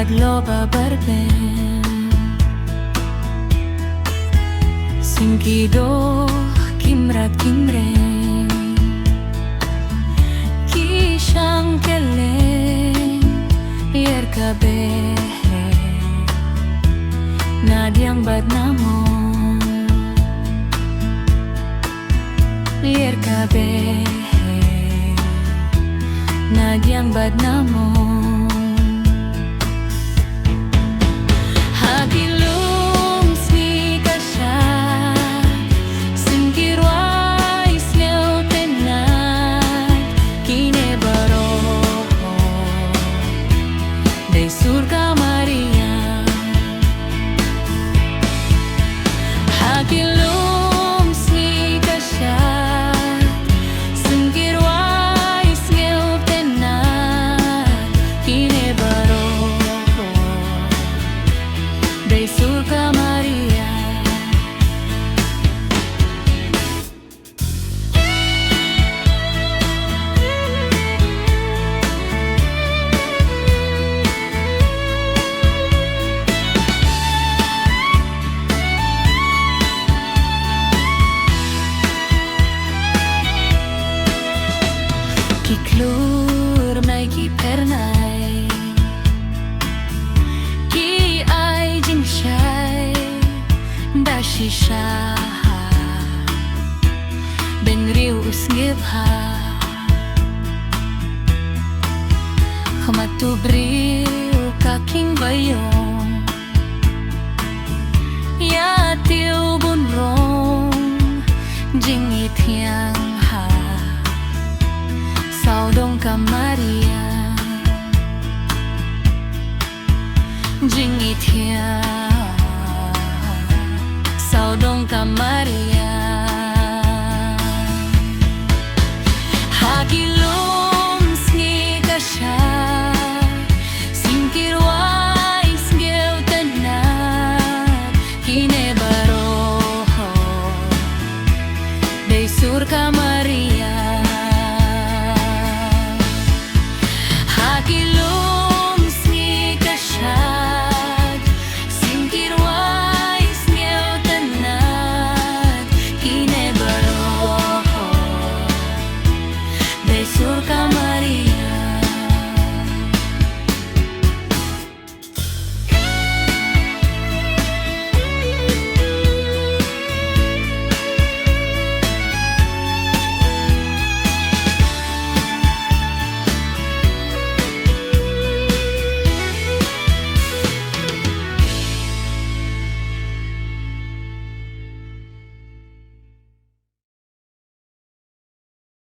loba barben Singkido kimrat kimren Kishang kelen Yer kabeh Nadiang badnamon Yer kabeh Nadiang badnamon Sur Ka Mariang Hakilum si kasyat Sengkirwais ngel tenat Kine baro Day Sur Ka Mariang Kiklur nay ki pernay Ki ay jing shay Da shisha Ben riu usngib ha Khamatu briu kaking bayong Ya tiu bun rong Jing ithiang ha Sur Ka Mariang Jing ithiang Sur Ka Mariang